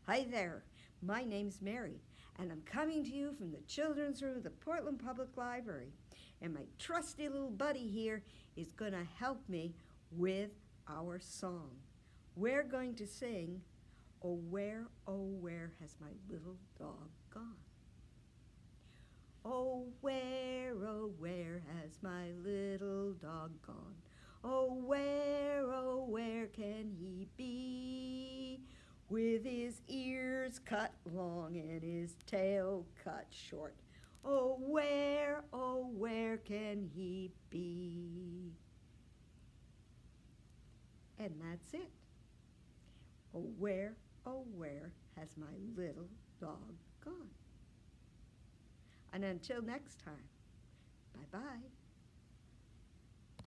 Hi there, my name's Mary, and I'm coming to you from the children's room of the Portland Public Library. And my trusty little buddy here is going to help me with our song. We're going to sing, oh where has my little dog gone? Oh where has my little dog gone? Oh where can he be? With his ears cut long and his tail cut short. Oh where can he be? And that's it. Oh where has my little dog gone? And until next time, bye-bye.